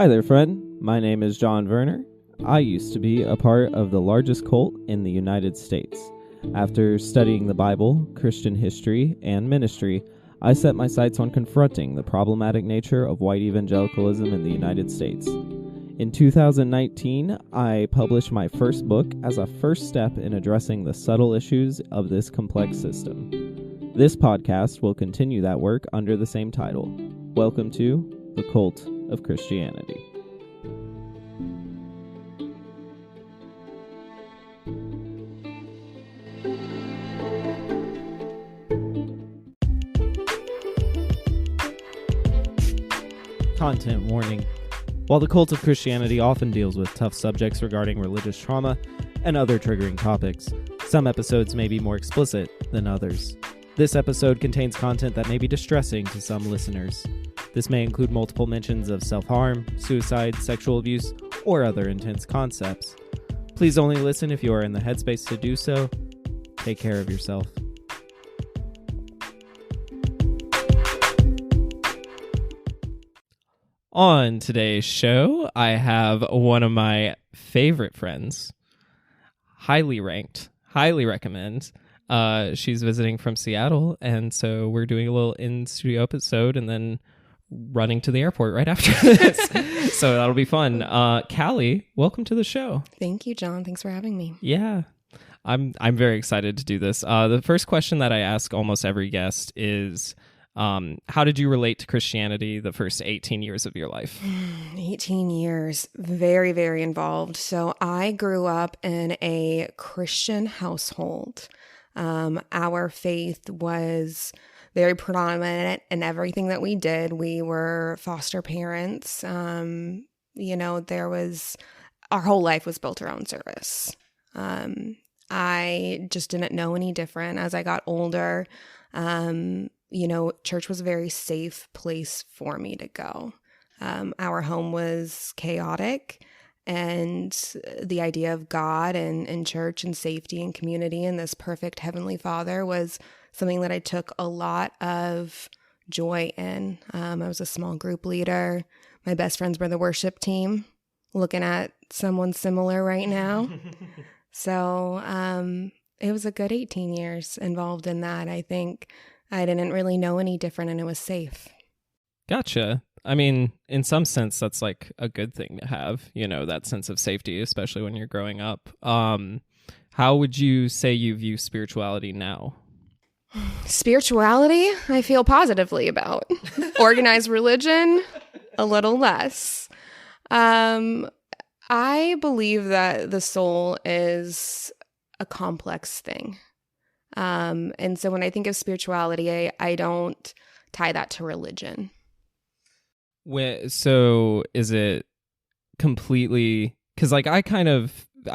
Hi there, friend. My name is John Werner. I used to be a part of the largest cult in the United States. After studying the Bible, Christian history, and ministry, I set my sights on confronting the problematic nature of white evangelicalism in the United States. In 2019, I published my first book as a first step in addressing the subtle issues of this complex system. This podcast will continue that work under the same title. Welcome to The Cult of Christianity. Content warning. While the cult of Christianity often deals with tough subjects regarding religious trauma and other triggering topics, some episodes may be more explicit than others. This episode contains content that may be distressing to some listeners. This may include multiple mentions of self-harm, suicide, sexual abuse, or other intense concepts. Please only listen if you are in the headspace to do so. Take care of yourself. On today's show, I have one of my favorite friends, highly ranked, highly recommend. She's visiting from Seattle, and so we're doing a little in-studio episode and then running to the airport right after this. So that'll be fun. Callie, welcome to the show. Thank you, John. Thanks for having me. Yeah, I'm very excited to do this. The first question that I ask almost every guest is, how did you relate to Christianity the first 18 years of your life? 18 years, very, very involved. So I grew up in a Christian household. Our faith was very predominant in everything that we did. We were foster parents. Our whole life was built around service. I just didn't know any different as I got older. Church was a very safe place for me to go. Our home was chaotic, and the idea of God and church and safety and community and this perfect Heavenly Father was something that I took a lot of joy in. I was a small group leader. My best friends were the worship team, looking at someone similar right now. So it was a good 18 years involved in that. I think I didn't really know any different, and it was safe. Gotcha. I mean, in some sense, that's like a good thing to have, that sense of safety, especially when you're growing up. How would you say you view spirituality now? Spirituality, I feel positively about. Organized religion, a little less. I believe that the soul is a complex thing. And so when I think of spirituality, I don't tie that to religion. So is it completely, because I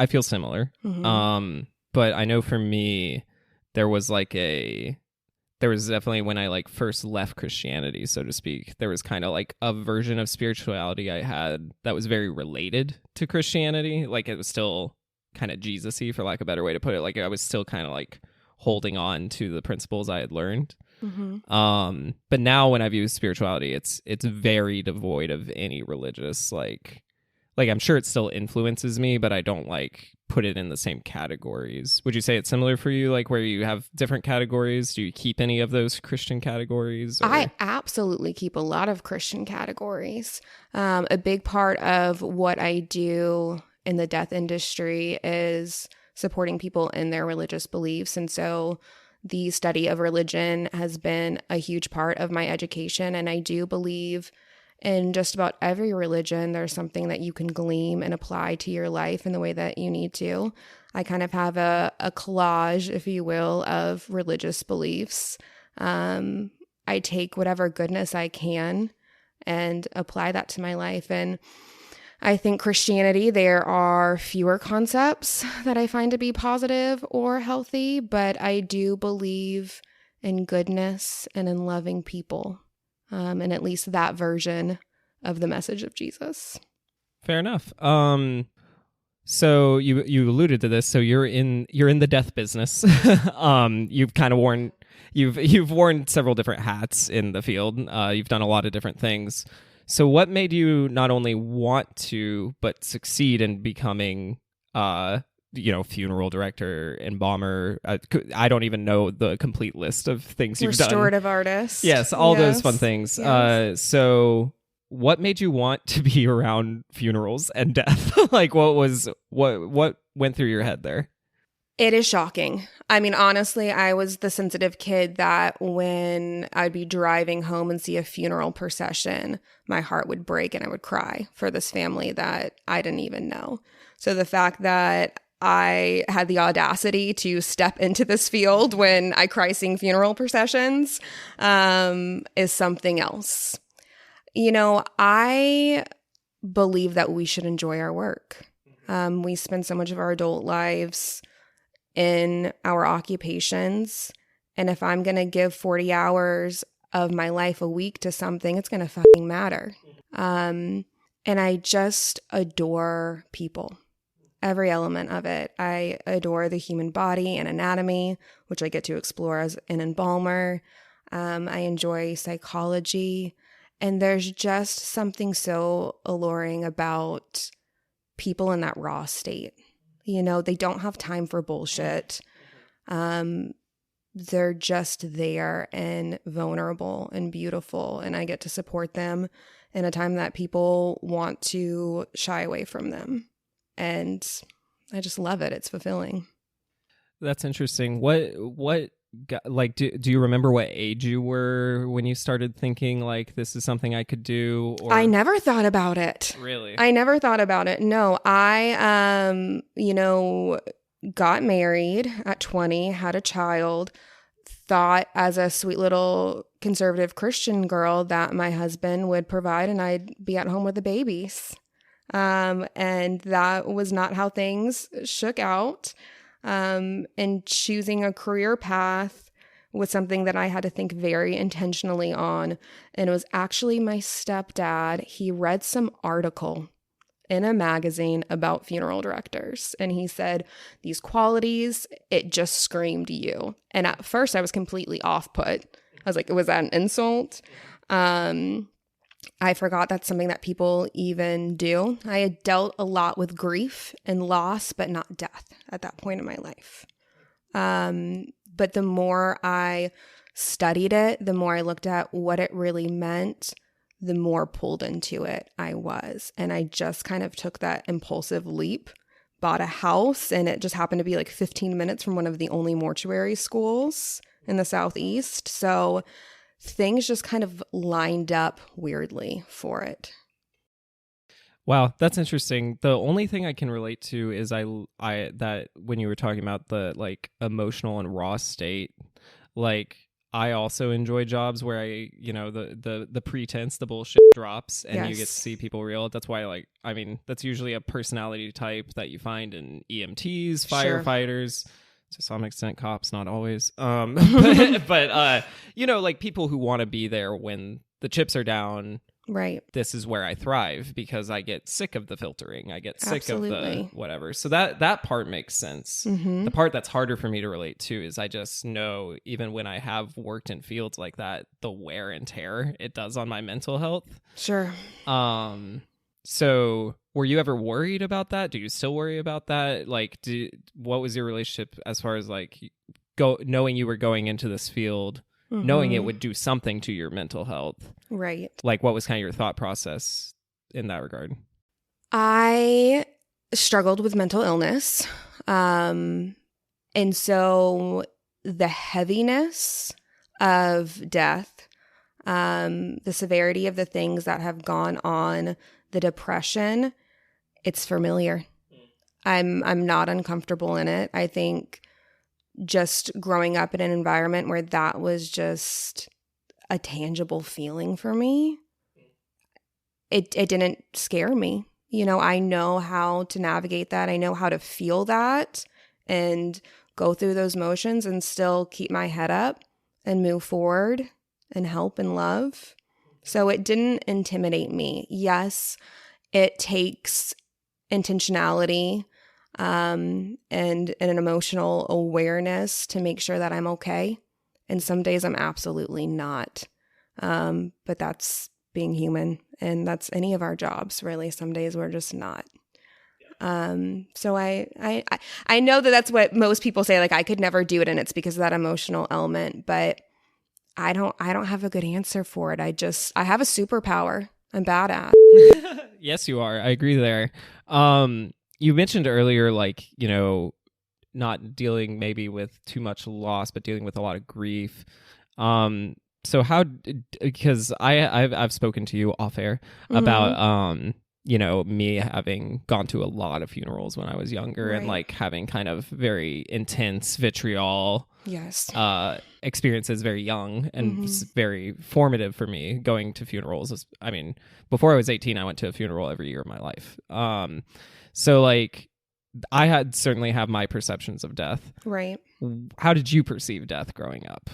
feel similar. Mm-hmm. But I know for me, there was definitely when I first left Christianity, so to speak, there was kind of like a version of spirituality I had that was very related to Christianity. It was still kind of Jesus-y, for lack of a better way to put it. I was still kind of holding on to the principles I had learned. Mm-hmm. But now when I view spirituality, it's very devoid of any religious, I'm sure it still influences me, but I don't put it in the same categories. Would you say it's similar for you, where you have different categories? Do you keep any of those Christian categories? Or? I absolutely keep a lot of Christian categories. A big part of what I do in the death industry is supporting people in their religious beliefs. And so the study of religion has been a huge part of my education. And I do believe in just about every religion, there's something that you can glean and apply to your life in the way that you need to. I kind of have a collage, if you will, of religious beliefs. I take whatever goodness I can and apply that to my life. And I think Christianity, there are fewer concepts that I find to be positive or healthy, but I do believe in goodness and in loving people, and at least that version of the message of Jesus. Fair enough. So you alluded to this. So you're in the death business. You've kind of worn you've worn several different hats in the field. You've done a lot of different things. So what made you not only want to, but succeed in becoming, funeral director, embalmer? I don't even know the complete list of things you've done. Restorative artist. Yes, all those Yes. fun things. Yes. So what made you want to be around funerals and death? Like, what went through your head there? It is shocking. I mean, honestly, I was the sensitive kid that when I'd be driving home and see a funeral procession, my heart would break and I would cry for this family that I didn't even know. So the fact that I had the audacity to step into this field when I cry seeing funeral processions is something else. I believe that we should enjoy our work. We spend so much of our adult lives in our occupations. And if I'm going to give 40 hours of my life a week to something, it's going to fucking matter. And I just adore people, every element of it. I adore the human body and anatomy, which I get to explore as an embalmer. I enjoy psychology. And there's just something so alluring about people in that raw state. They don't have time for bullshit. They're just there and vulnerable and beautiful. And I get to support them in a time that people want to shy away from them. And I just love it. It's fulfilling. That's interesting. What do you remember what age you were when you started thinking like this is something I could do? Or... I never thought about it. Really? I never thought about it. No, I got married at 20, had a child, thought as a sweet little conservative Christian girl that my husband would provide and I'd be at home with the babies. And that was not how things shook out. And choosing a career path was something that I had to think very intentionally on. And it was actually my stepdad. He read some article in a magazine about funeral directors. And he said, these qualities, it just screamed you. And at first I was completely off put. I was like, was that an insult? I forgot that's something that people even do. I had dealt a lot with grief and loss, but not death at that point in my life. But the more I studied it, the more I looked at what it really meant, the more pulled into it I was. And I just kind of took that impulsive leap, bought a house, and it just happened to be like 15 minutes from one of the only mortuary schools in the Southeast. So things just kind of lined up weirdly for it. Wow, that's interesting. The only thing I can relate to is I that when you were talking about the like emotional and raw state, like I also enjoy jobs where the pretense, the bullshit drops and Yes. you get to see people real. That's why that's usually a personality type that you find in EMTs, firefighters, to some extent cops, not always. But like people who want to be there when the chips are down. Right. This is where I thrive because I get sick of the filtering. I get sick of Absolutely. the whatever. So that part makes sense. Mm-hmm. The part that's harder for me to relate to is I just know even when I have worked in fields like that, the wear and tear it does on my mental health. Sure. So were you ever worried about that? Do you still worry about that? Like, what was your relationship as far as like knowing you were going into this field? Mm-hmm. Knowing it would do something to your mental health. Right. Like, what was kind of your thought process in that regard? I struggled with mental illness. And so the heaviness of death, the severity of the things that have gone on, the depression, it's familiar. I'm not uncomfortable in it. I think just growing up in an environment where that was just a tangible feeling for me, it didn't scare me. I know how to navigate that. I know how to feel that and go through those motions and still keep my head up and move forward and help and love. So it didn't intimidate me. Yes, it takes intentionality and an emotional awareness to make sure that I'm okay. And some days I'm absolutely not. But that's being human. And that's any of our jobs, really. Some days we're just not. So I know that that's what most people say, like I could never do it, and it's because of that emotional element, but I don't have a good answer for it. I have a superpower. I'm bad at. Yes, you are. I agree there. You mentioned earlier, like, not dealing maybe with too much loss, but dealing with a lot of grief. So how, because I've spoken to you off air about, me having gone to a lot of funerals when I was younger, and like having kind of very intense vitriol experiences very young, and it's very formative for me going to funerals. I mean, before I was 18, I went to a funeral every year of my life. So like I had certainly have my perceptions of death. Right. How did you perceive death growing up?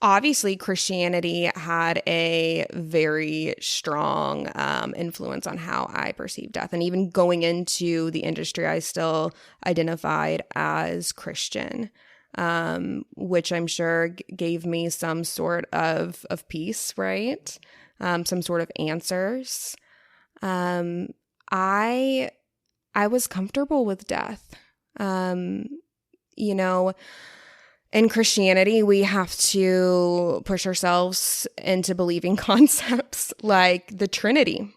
Obviously, Christianity had a very strong influence on how I perceive death. And even going into the industry, I still identified as Christian, which I'm sure gave me some sort of peace, right? Some sort of answers. I was comfortable with death. In Christianity, we have to push ourselves into believing concepts like the Trinity,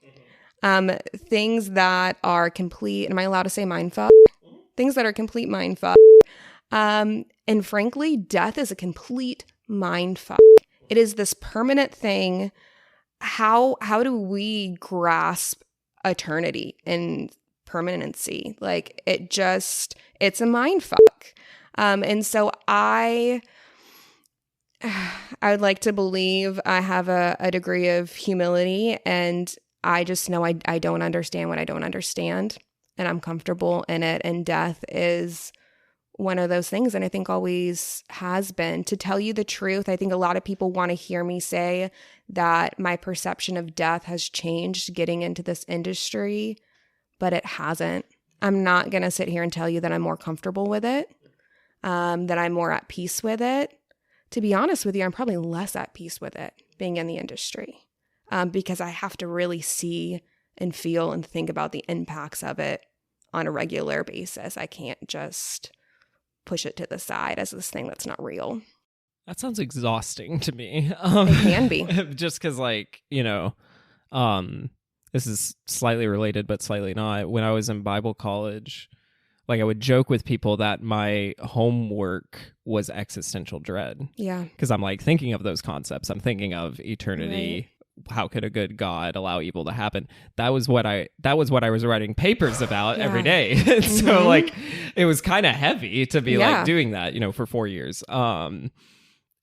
things that are complete. Am I allowed to say mind fuck? Things that are complete mind fuck. And frankly, death is a complete mind fuck. It is this permanent thing. How do we grasp eternity and permanency? Like it's a mind fuck. And so I would like to believe I have a degree of humility, and I just know I don't understand what I don't understand, and I'm comfortable in it. And death is one of those things, and I think always has been. To tell you the truth, I think a lot of people want to hear me say that my perception of death has changed getting into this industry, but it hasn't. I'm not going to sit here and tell you that I'm more comfortable with it. That I'm more at peace with it. To be honest with you, I'm probably less at peace with it being in the industry, because I have to really see and feel and think about the impacts of it on a regular basis. I can't just push it to the side as this thing that's not real. That sounds exhausting to me. It can be. Just because, like, this is slightly related, but slightly not. When I was in Bible college, like I would joke with people that my homework was existential dread. Yeah. Because I'm like thinking of those concepts. I'm thinking of eternity. Right. How could a good God allow evil to happen? That was what I was writing papers about every day. So like it was kind of heavy to be like doing that, for 4 years.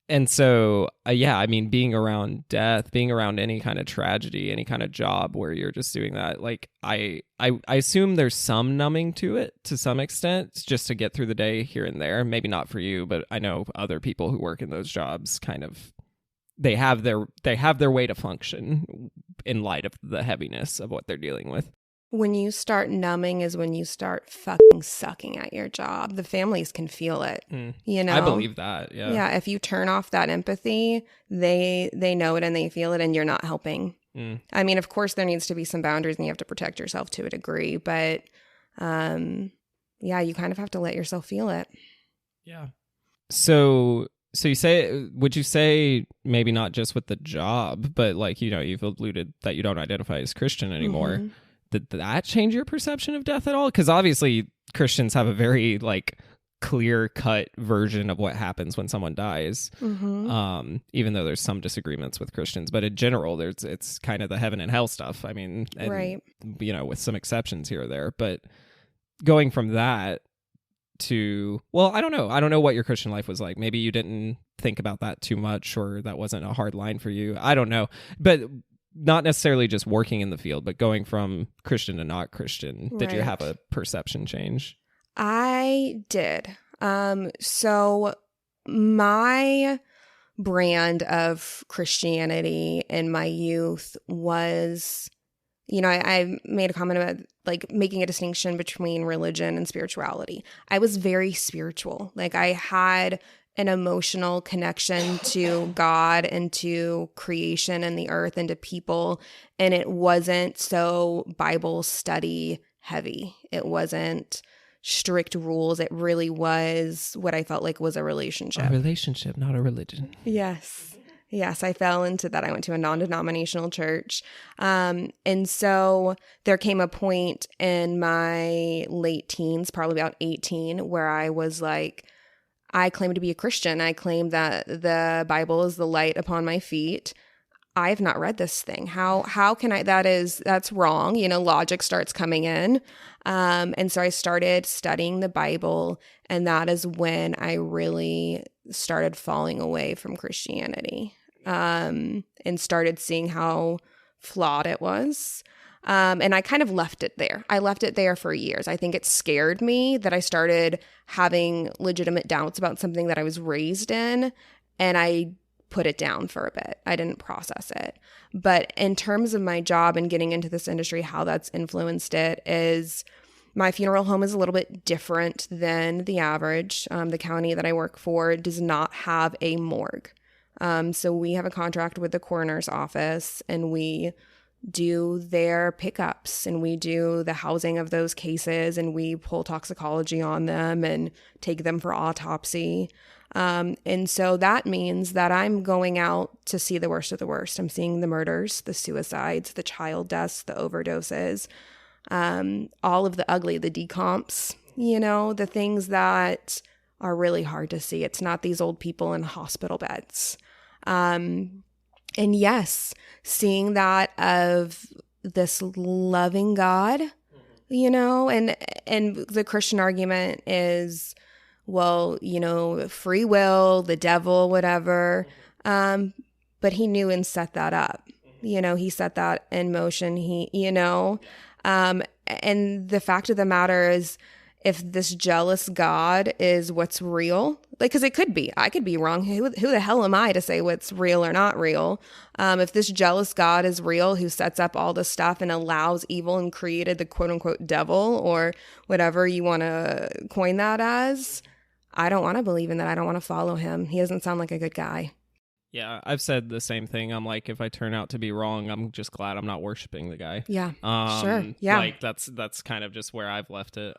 And so, I mean, being around death, being around any kind of tragedy, any kind of job where you're just doing that, like, I assume there's some numbing to it to some extent, just to get through the day here and there. Maybe not for you, but I know other people who work in those jobs kind of, they have their way to function in light of the heaviness of what they're dealing with. When you start numbing is when you start fucking sucking at your job. The families can feel it, I believe that, yeah. Yeah, if you turn off that empathy, they know it and they feel it, and you're not helping. I mean, of course, there needs to be some boundaries and you have to protect yourself to a degree, but you kind of have to let yourself feel it. Yeah. So would you say maybe not just with the job, but like, you've alluded that you don't identify as Christian anymore. Mm-hmm. Did that change your perception of death at all? Because obviously Christians have a very like clear-cut version of what happens when someone dies. Mm-hmm. Even though there's some disagreements with Christians, but in general, it's kind of the heaven and hell stuff. I mean, and, with some exceptions here or there. But going from that to, well, I don't know what your Christian life was like. Maybe you didn't think about that too much, or that wasn't a hard line for you. I don't know, but not necessarily just working in the field, but going from Christian to not Christian. Did you have a perception change? I did. So my brand of Christianity in my youth was, I made a comment about like making a distinction between religion and spirituality. I was very spiritual. Like I had an emotional connection to God and to creation and the earth and to people. And it wasn't so Bible study heavy. It wasn't strict rules. It really was what I felt like was a relationship. A relationship, not a religion. Yes. Yes, I fell into that. I went to a non-denominational church. And so there came a point in my late teens, probably about 18, where I was like, I claim to be a Christian. I claim that the Bible is the light upon my feet. I have not read this thing. How can I? That's wrong. Logic starts coming in. And so I started studying the Bible, and that is when I really started falling away from Christianity, and started seeing how flawed it was. And I kind of left it there. I left it there for years. I think it scared me that I started having legitimate doubts about something that I was raised in, and I put it down for a bit. I didn't process it. But in terms of my job and getting into this industry, how that's influenced it is my funeral home is a little bit different than the average. The county that I work for does not have a morgue. So we have a contract with the coroner's office, and we do their pickups, and we do the housing of those cases, and we pull toxicology on them and take them for autopsy. And so that means that I'm going out to see the worst of the worst. I'm seeing the murders, the suicides, the child deaths, the overdoses, all of the ugly, the decomps, the things that are really hard to see. It's not these old people in hospital beds. And yes, seeing that of this loving God, and the Christian argument is, well, free will, the devil, whatever. But he knew and set that up. He set that in motion. And the fact of the matter is, if this jealous God is what's real, because it could be, I could be wrong. Who the hell am I to say what's real or not real? If this jealous God is real, who sets up all this stuff and allows evil and created the quote unquote devil, or whatever you want to coin that as, I don't want to believe in that. I don't want to follow him. He doesn't sound like a good guy. Yeah, I've said the same thing. I'm like, if I turn out to be wrong, I'm just glad I'm not worshiping the guy. Yeah, sure. Yeah. Like, that's kind of just where I've left it.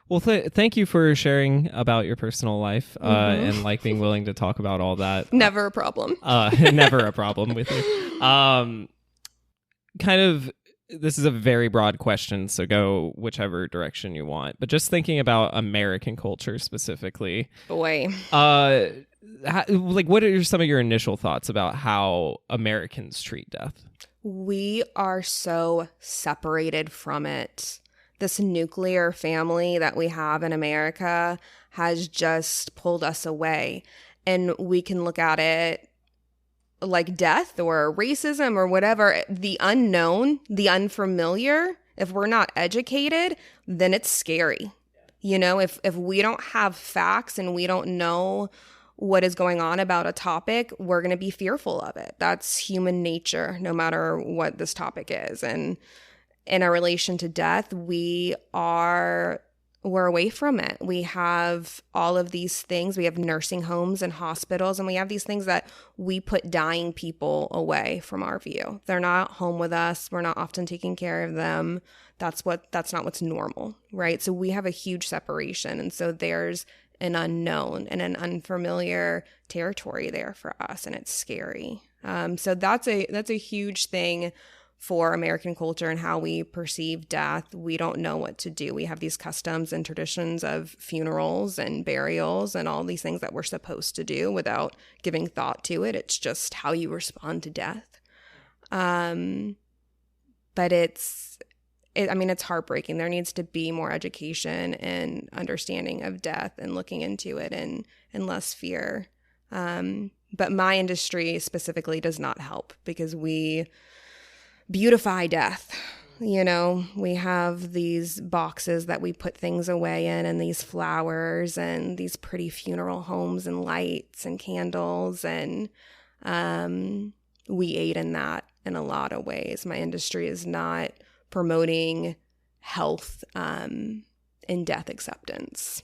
Well, thank you for sharing about your personal life, and like being willing to talk about all that. Never a problem. Never a problem with you. Kind of, this is a very broad question, so go whichever direction you want. But just thinking about American culture specifically. Boy. What are some of your initial thoughts about how Americans treat death? We are so separated from it. This nuclear family that we have in America has just pulled us away. And we can look at it like death or racism or whatever. The unknown, the unfamiliar, if we're not educated, then it's scary. If we don't have facts and we don't know what is going on about a topic, we're going to be fearful of it. That's human nature, no matter what this topic is. And in our relation to death, we're away from it. We have all of these things. We have nursing homes and hospitals, and we have these things that we put dying people away from our view. They're not home with us. We're not often taking care of them. That's not what's normal, right? So we have a huge separation. And so there's an unknown and an unfamiliar territory there for us, and it's scary. So that's a huge thing for American culture and how we perceive death. We don't know what to do. We have these customs and traditions of funerals and burials and all these things that we're supposed to do without giving thought to it. It's just how you respond to death. But it's heartbreaking. There needs to be more education and understanding of death and looking into it and less fear. But my industry specifically does not help because we beautify death. We have these boxes that we put things away in, and these flowers and these pretty funeral homes and lights and candles. And we aid in that in a lot of ways. My industry is not promoting health and death acceptance.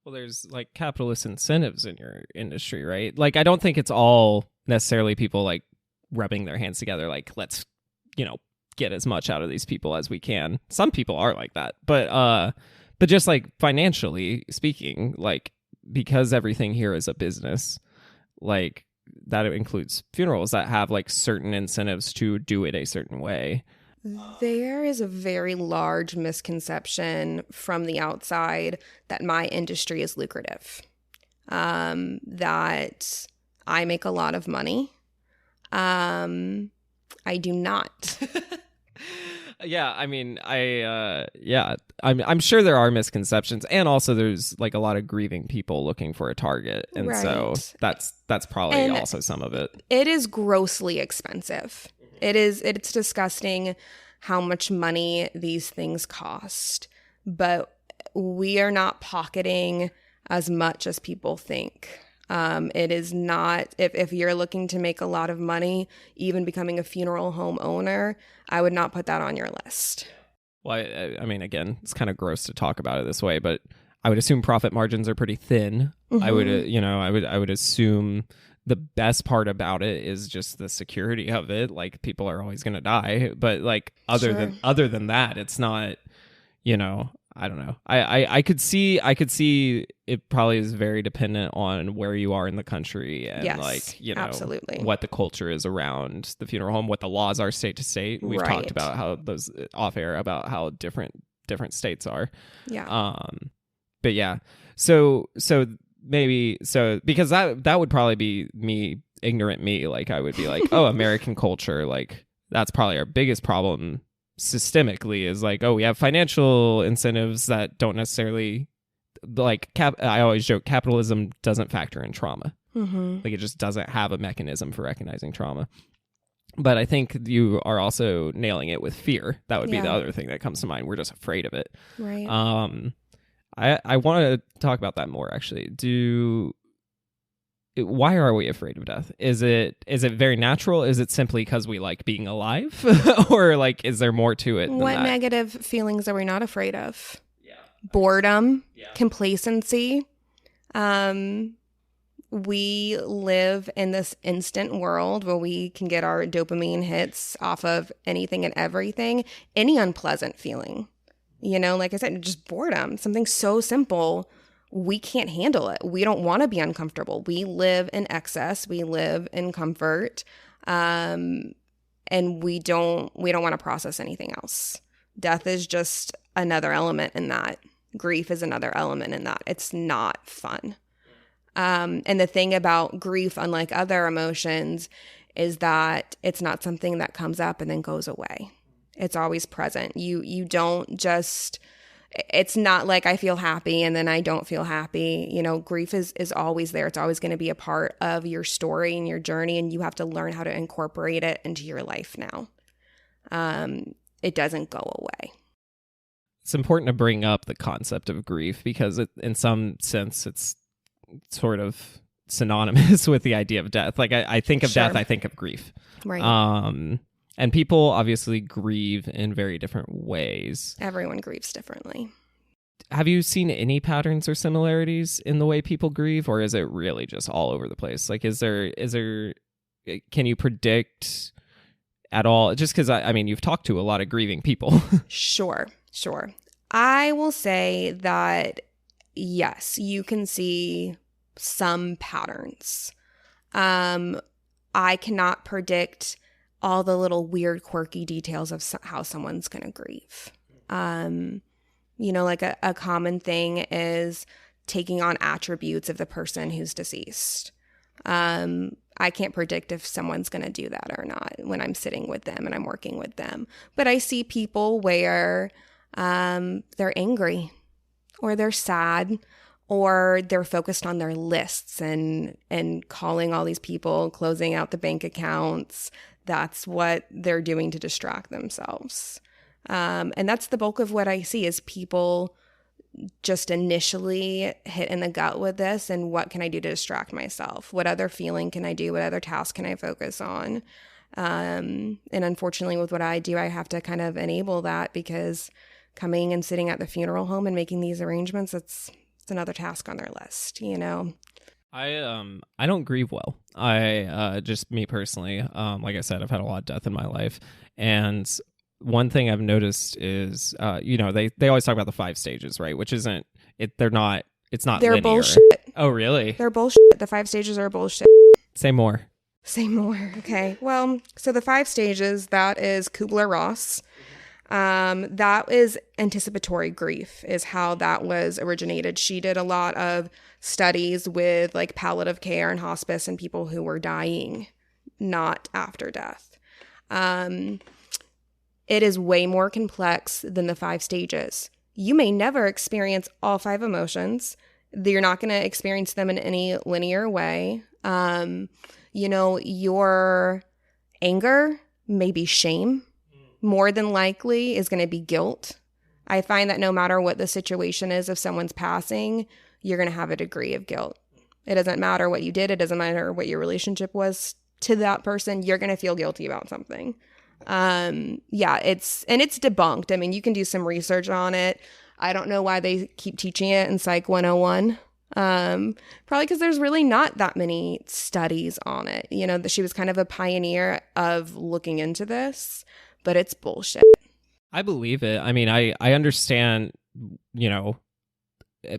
Well, there's like capitalist incentives in your industry, right? Like, I don't think it's all necessarily people like rubbing their hands together, like, let's, get as much out of these people as we can. Some people are like that, but just like financially speaking, like, because everything here is a business, like that includes funerals that have like certain incentives to do it a certain way. There is a very large misconception from the outside that my industry is lucrative, that I make a lot of money. I do not. Yeah, I mean, I'm sure there are misconceptions, and also there's like a lot of grieving people looking for a target, and so that's probably also some of it. It is grossly expensive. It's disgusting how much money these things cost, but we are not pocketing as much as people think. It is not, if you're looking to make a lot of money, even becoming a funeral home owner, I would not put that on your list. Well, I mean, again, it's kind of gross to talk about it this way, but I would assume profit margins are pretty thin. Mm-hmm. I would assume the best part about it is just the security of it. Like, people are always going to die, but like other than that, it's not, I don't know. I could see it probably is very dependent on where you are in the country and absolutely. What the culture is around the funeral home, what the laws are state to state. We've talked about how those off air about how different states are. Yeah. But yeah. So because that would probably be ignorant me. Like, I would be like, oh, American culture, like that's probably our biggest problem systemically, is like, oh, we have financial incentives that don't necessarily like I always joke, capitalism doesn't factor in trauma. Mm-hmm. Like, it just doesn't have a mechanism for recognizing trauma. But I think you are also nailing it with fear. That would be the other thing that comes to mind. We're just afraid of it. Right. I want to talk about that more, actually. Why are we afraid of death? Is it very natural? Is it simply because we like being alive? Or like, is there more to it than what that? Negative feelings are we not afraid of? Yeah. Boredom, complacency. We live in this instant world where we can get our dopamine hits off of anything and everything. Any unpleasant feeling, like I said, just boredom, something so simple. We can't handle it. We don't want to be uncomfortable. We live in excess. We live in comfort. And we don't want to process anything else. Death is just another element in that. Grief is another element in that. It's not fun. And the thing about grief, unlike other emotions, is that it's not something that comes up and then goes away. It's always present. You don't just... It's not like I feel happy and then I don't feel happy. Grief is always there. It's always going to be a part of your story and your journey, and you have to learn how to incorporate it into your life now. It doesn't go away. It's important to bring up the concept of grief because in some sense it's sort of synonymous with the idea of death. Like, I think of death, I think of grief. Right. And people obviously grieve in very different ways. Everyone grieves differently. Have you seen any patterns or similarities in the way people grieve, or is it really just all over the place? Like, is there can you predict at all? Just because, I mean, you've talked to a lot of grieving people. Sure. I will say that, yes, you can see some patterns. I cannot predict all the little weird, quirky details of how someone's going to grieve. Like a common thing is taking on attributes of the person who's deceased. I can't predict if someone's going to do that or not when I'm sitting with them and I'm working with them. But I see people where they're angry or they're sad or they're focused on their lists and calling all these people, closing out the bank accounts. That's what they're doing to distract themselves. And that's the bulk of what I see is people just initially hit in the gut with this. And what can I do to distract myself? What other feeling can I do? What other task can I focus on? And unfortunately, with what I do, I have to kind of enable that because coming and sitting at the funeral home and making these arrangements, It's another task on their list, I don't grieve well. I just me personally, like I said, I've had a lot of death in my life, and one thing I've noticed is they always talk about the 5 stages, right? Which isn't it. They're not. It's not. They're linear. bullshit. Oh, really? They're bullshit. The 5 stages are bullshit. Say more. Say more. Okay. Well, so the 5 stages, that is Kubler-Ross. That is anticipatory grief is how that was originated. She did a lot of studies with like palliative care and hospice and people who were dying, not after death. It is way more complex than the 5 stages. You may never experience all 5 emotions. You're not going to experience them in any linear way. Your anger may be shame. More than likely is going to be guilt. I find that no matter what the situation is, if someone's passing, you're going to have a degree of guilt. It doesn't matter what you did. It doesn't matter what your relationship was to that person. You're going to feel guilty about something. It's debunked. I mean, you can do some research on it. I don't know why they keep teaching it in Psych 101. Probably because there's really not that many studies on it. She was kind of a pioneer of looking into this, but it's bullshit. I believe it. I mean, I understand,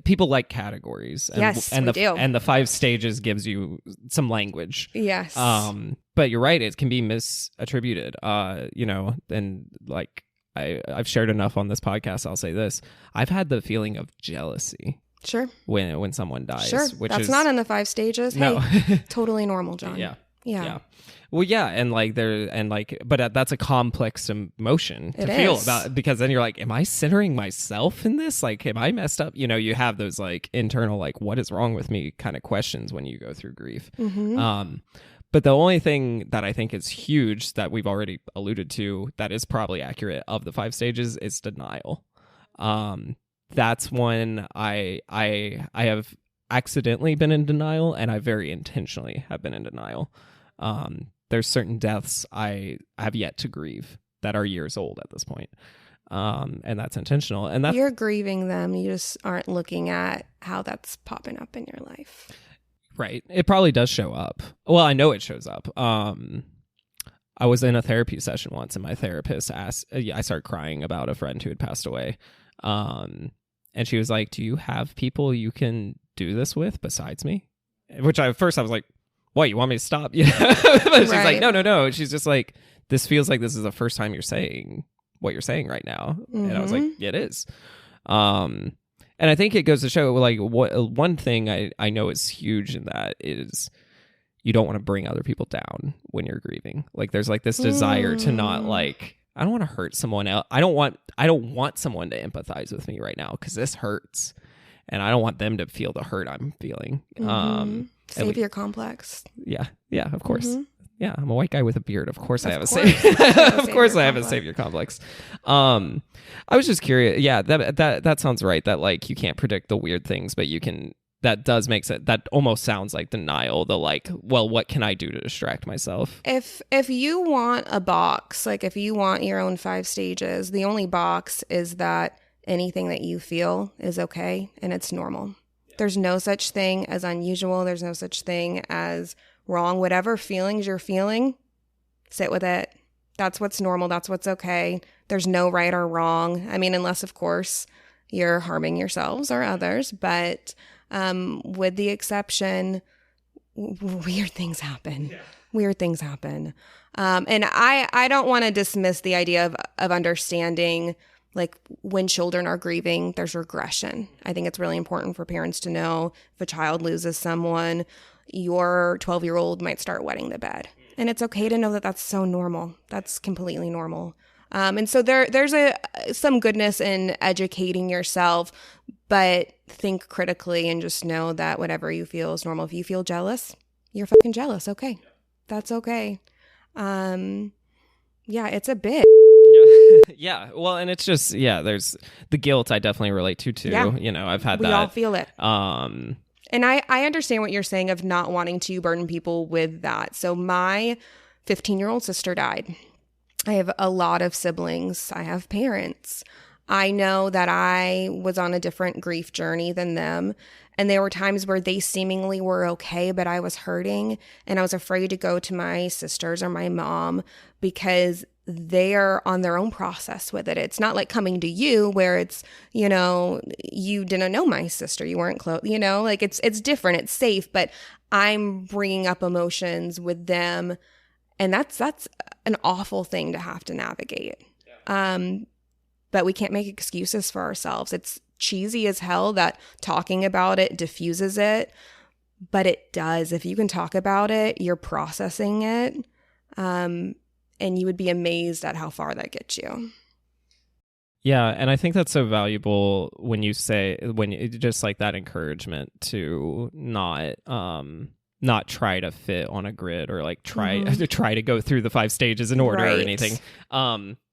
people like categories. And, yes, and we the do. And the 5 stages gives you some language. Yes. But you're right. It can be misattributed. And like I've shared enough on this podcast. I'll say this: I've had the feeling of jealousy. Sure. When someone dies. Sure. That's not in the 5 stages. No. Hey, totally normal, John. Yeah. Well, yeah, but that's a complex emotion to feel about, because then you're like, am I centering myself in this? Like, am I messed up? You have those like internal, like, what is wrong with me kind of questions when you go through grief. Mm-hmm. But the only thing that I think is huge that we've already alluded to that is probably accurate of the 5 stages is denial. That's when I have accidentally been in denial, and I very intentionally have been in denial. There's certain deaths I have yet to grieve that are years old at this point. And that's intentional. And that's, you're grieving them. You just aren't looking at how that's popping up in your life. Right. It probably does show up. Well, I know it shows up. I was in a therapy session once, and my therapist asked, I started crying about a friend who had passed away. And she was like, do you have people you can do this with besides me? Which at first I was like, what, you want me to stop? But she's like, no. She's just like, this feels like this is the first time you're saying what you're saying right now. Mm-hmm. And I was like, yeah, it is. And I think it goes to show, like, one thing I know is huge in that is you don't want to bring other people down when you're grieving. Like, there's like this desire to not, like, I don't want to hurt someone else. I don't want someone to empathize with me right now because this hurts, and I don't want them to feel the hurt I'm feeling. Mm-hmm. Savior complex. Yeah, of course. Mm-hmm. Yeah, I'm a white guy with a beard. Of course, I have a savior. Of course, I have a savior complex. I was just curious. Yeah, that sounds right. That, like, you can't predict the weird things, but you can. That does make sense. That almost sounds like denial. The, like, well, what can I do to distract myself? If you want a box, like if you want your own 5 stages, the only box is that anything that you feel is okay and it's normal. There's no such thing as unusual. There's no such thing as wrong. Whatever feelings you're feeling, sit with it. That's what's normal. That's what's okay. There's no right or wrong. I mean, unless, of course, you're harming yourselves or others. But with the exception, weird things happen. Yeah. Weird things happen. And I don't want to dismiss the idea of understanding, like, when children are grieving, there's regression. I think it's really important for parents to know if a child loses someone, your 12-year-old might start wetting the bed. And it's okay to know that that's so normal. That's completely normal. And so there's some goodness in educating yourself, but think critically and just know that whatever you feel is normal. If you feel jealous, you're fucking jealous. Okay. That's okay. Yeah, it's a bit. Yeah. Well, and it's just, there's the guilt I definitely relate to too. Yeah. I've had that. We all feel it. And I understand what you're saying of not wanting to burden people with that. So my 15-year-old sister died. I have a lot of siblings. I have parents. I know that I was on a different grief journey than them. And there were times where they seemingly were okay, but I was hurting and I was afraid to go to my sisters or my mom because they are on their own process with it. It's not like coming to you where it's, you know, you didn't know my sister, you weren't close, you know, like it's different, it's safe, but I'm bringing up emotions with them. And that's an awful thing to have to navigate. Yeah. But we can't make excuses for ourselves. It's cheesy as hell that talking about it diffuses it, but it does. If you can talk about it, you're processing it, and you would be amazed at how far that gets you. Yeah, and I think that's so valuable when you just like that encouragement to not try to fit on a grid or like try to go through the 5 stages in order or anything.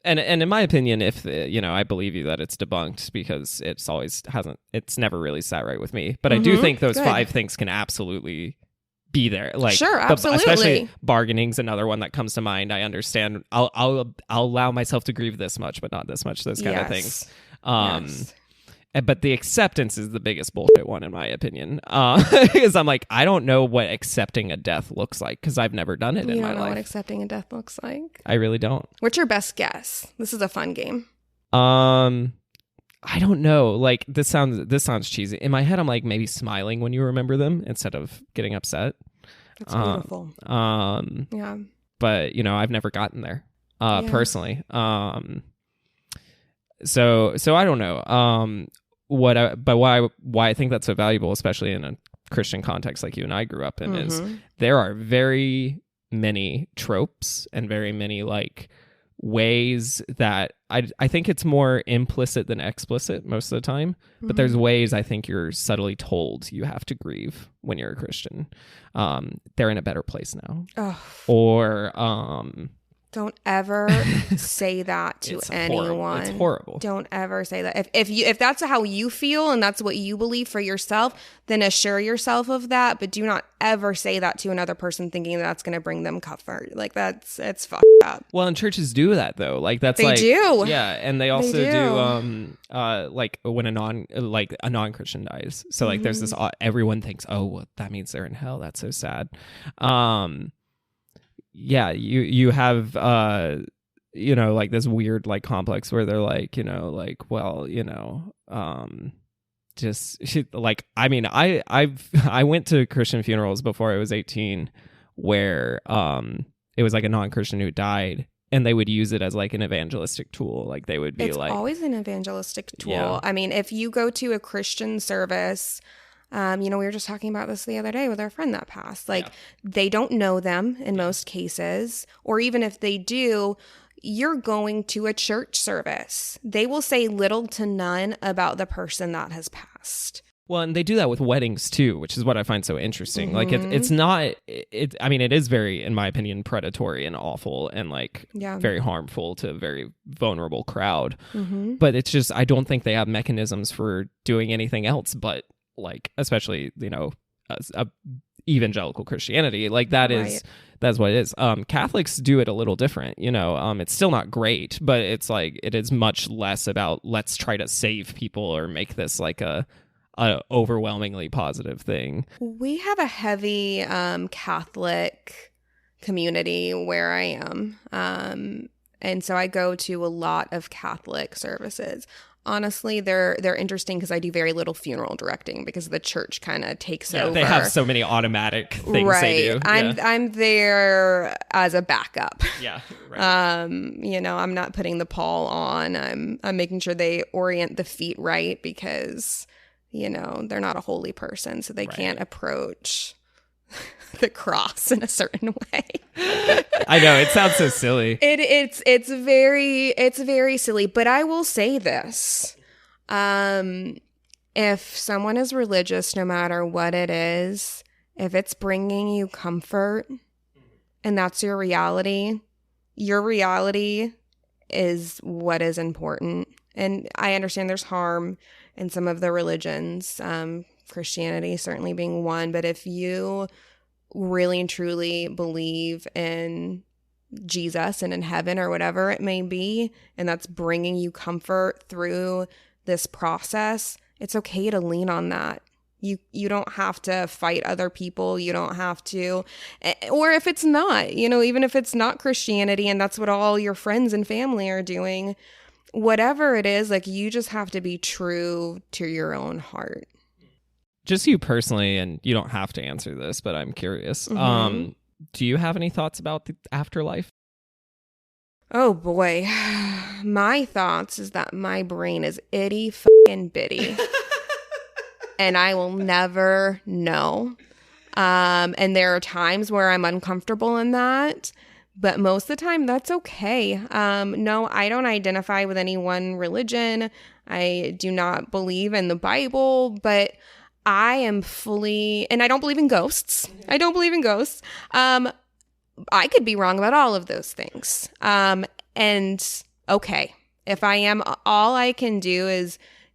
And in my opinion, if I believe you that it's debunked because it's never really sat right with me. But I do think those 5 things can absolutely be there. Like, sure, absolutely. Especially bargaining's another one that comes to mind. I understand. I'll allow myself to grieve this much, but not this much. Those kind of things. Yes. But the acceptance is the biggest bullshit one, in my opinion. Because I'm like, I don't know what accepting a death looks like because I've never done it in my life. You don't know what accepting a death looks like? I really don't. What's your best guess? This is a fun game. I don't know. Like this sounds cheesy. In my head, I'm like maybe smiling when you remember them instead of getting upset. That's beautiful. Yeah. But I've never gotten there personally. So I don't know. Why I think that's so valuable, especially in a Christian context like you and I grew up in, is there are very many tropes and very many like ways that I think it's more implicit than explicit most of the time, but there's ways I think you're subtly told you have to grieve when you're a Christian. They're in a better place now. Or don't ever say that to anyone. It's horrible. Don't ever say that. If that's how you feel and that's what you believe for yourself, then assure yourself of that. But do not ever say that to another person thinking that's going to bring them comfort. Like it's fucked up. Well, and churches do that though. Like they do. Yeah, and they also do like when a non-Christian dies. So like there's this everyone thinks, oh, well, that means they're in hell. That's so sad. Yeah, you have like this weird like complex where they're like, just like, I mean, I went to Christian funerals before I was 18 where it was like a non-Christian who died and they would use it as like an evangelistic tool. Like they would be it's always an evangelistic tool. Yeah. I mean, if you go to a Christian service, we were just talking about this the other day with our friend that passed. Like, they don't know them in most cases, or even if they do, you're going to a church service. They will say little to none about the person that has passed. Well, and they do that with weddings too, which is what I find so interesting. Like, it's not. I mean, it is very, in my opinion, predatory and awful, and like very harmful to a very vulnerable crowd. But it's just, I don't think they have mechanisms for doing anything else but. Like, especially, evangelical Christianity, like that's what it is. Catholics do it a little different, it's still not great, but it's like, it is much less about let's try to save people or make this like a overwhelmingly positive thing. We have a heavy Catholic community where I am. And so I go to a lot of Catholic services. Honestly, they're interesting because I do very little funeral directing because the church kind of takes over. They have so many automatic things they do. I'm there as a backup. Yeah. Right. I'm not putting the pall on. I'm making sure they orient the feet right because, they're not a holy person, so they can't approach the cross in a certain way. I know, it sounds so silly. It's very silly, but I will say this. If someone is religious, no matter what it is, if it's bringing you comfort and that's your reality is what is important. And I understand there's harm in some of the religions, Christianity certainly being one, but if you really and truly believe in Jesus and in heaven or whatever it may be, and that's bringing you comfort through this process, it's okay to lean on that. You don't have to fight other people. You don't have to, or if it's not, even if it's not Christianity and that's what all your friends and family are doing, whatever it is, like, you just have to be true to your own heart. Just you personally, and you don't have to answer this, but I'm curious. Do you have any thoughts about the afterlife? Oh boy. My thoughts is that my brain is itty fucking bitty. And I will never know. And there are times where I'm uncomfortable in that, but most of the time that's okay. No, I don't identify with any one religion. I do not believe in the Bible, but I am fully, and I don't believe in ghosts. I don't believe in ghosts. I could be wrong about all of those things. And okay, if I am, all I can do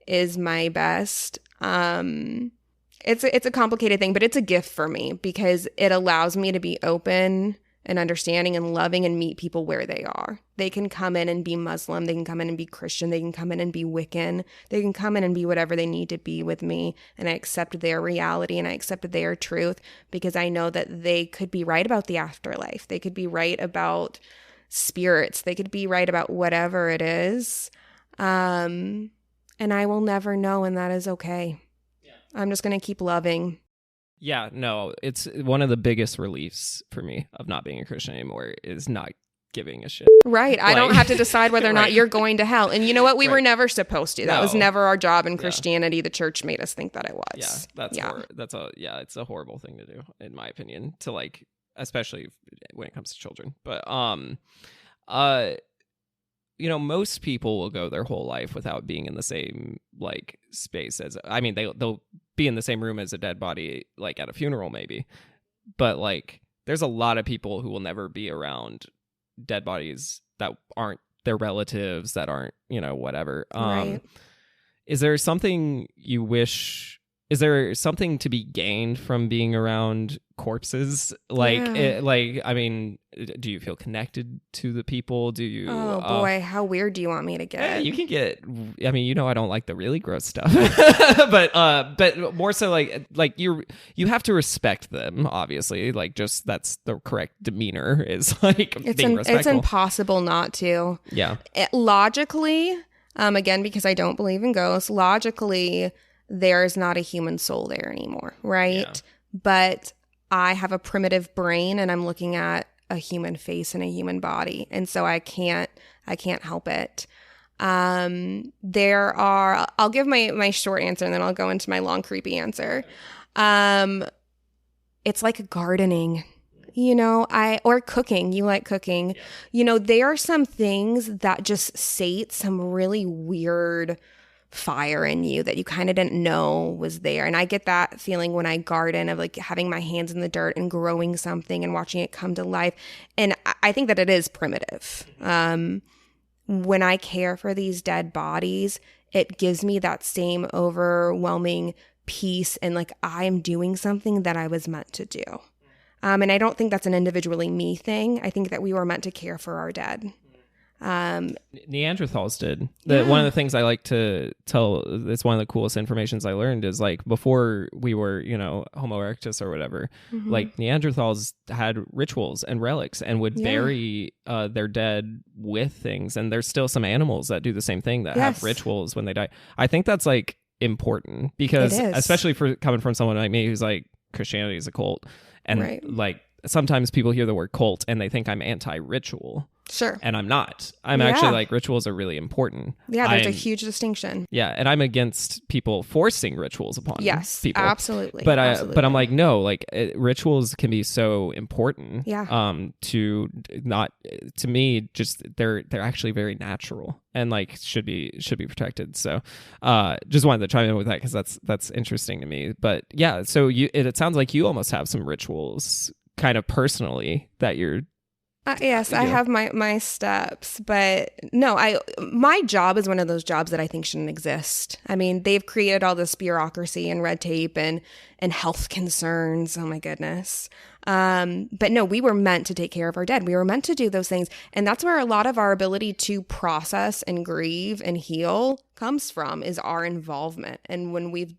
is my best. It's a complicated thing, but it's a gift for me because it allows me to be open and understanding and loving and meet people where they are. They can come in and be Muslim. They can come in and be Christian. They can come in and be Wiccan. They can come in and be whatever they need to be with me. And I accept their reality and I accept their truth because I know that they could be right about the afterlife. They could be right about spirits. They could be right about whatever it is. And I will never know, and that is okay. Yeah. I'm just going to keep loving. Yeah, no, it's one of the biggest reliefs for me of not being a Christian anymore is not giving a shit. Right. I don't have to decide whether or not you're going to hell. And you know what? We were never supposed to. That was never our job in Christianity. The church made us think that it was. Yeah, it's a horrible thing to do, in my opinion, to like, especially when it comes to children. But most people will go their whole life without being in the same like space as, I mean, they'll be in the same room as a dead body, like at a funeral maybe. But like, there's a lot of people who will never be around dead bodies that aren't their relatives, that aren't, whatever. Right. Is there something to be gained from being around corpses? I mean, do you feel connected to the people? Do you? Oh boy, how weird do you want me to get? Yeah, you can get. I mean, I don't like the really gross stuff, but more so like you have to respect them. Obviously, like just that's the correct demeanor is like being respectful. It's impossible not to. Yeah. Logically, again, because I don't believe in ghosts. Logically, there's not a human soul there anymore, right? Yeah. But I have a primitive brain and I'm looking at a human face and a human body. And so I can't help it. I'll give my short answer and then I'll go into my long, creepy answer. It's like gardening, or cooking. You like cooking. Yeah. There are some things that just sate some really weird fire in you that you kind of didn't know was there. And I get that feeling when I garden of like having my hands in the dirt and growing something and watching it come to life. And I think that it is primitive. When I care for these dead bodies, it gives me that same overwhelming peace and like I'm doing something that I was meant to do. And I don't think that's an individually me thing. I think that we were meant to care for our dead. Neanderthals did. One of the things I like to tell, it's one of the coolest informations I learned is like before we were, Homo erectus or whatever, like Neanderthals had rituals and relics and would bury their dead with things. And there's still some animals that do the same thing that have rituals when they die. I think that's like important because especially for coming from someone like me who's like Christianity is a cult and like sometimes people hear the word cult and they think I'm anti-ritual. Sure. And I'm not. I'm actually like rituals are really important. Yeah, there's a huge distinction. Yeah, and I'm against people forcing rituals upon people. Absolutely. But I'm like, no, like rituals can be so important. Yeah. To me, just they're actually very natural and like should be protected. So, just wanted to chime in with that because that's interesting to me. But yeah, so it sounds like you almost have some rituals kind of personally that you're. Yes, I have my steps, but no, my job is one of those jobs that I think shouldn't exist. I mean, they've created all this bureaucracy and red tape and health concerns. Oh my goodness. But no, we were meant to take care of our dead. We were meant to do those things. And that's where a lot of our ability to process and grieve and heal comes from, is our involvement. And when we've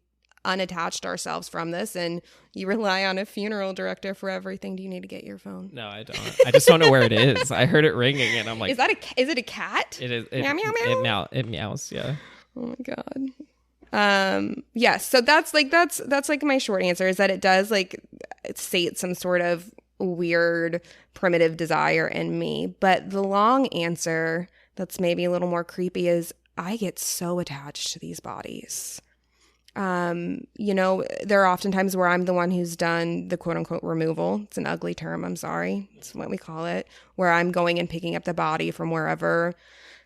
unattached ourselves from this, and you rely on a funeral director for everything. Do you need to get your phone? No, I don't. I just don't know where it is. I heard it ringing, and I'm like, is it a cat? It is. Meow, meow, meow. It meows. Yeah. Oh my God. Yes. So that's like my short answer, is that it does like sate some sort of weird primitive desire in me. But the long answer, that's maybe a little more creepy, is I get so attached to these bodies. There are often times where I'm the one who's done the quote unquote removal. It's an ugly term. I'm sorry. It's what we call it, where I'm going and picking up the body from wherever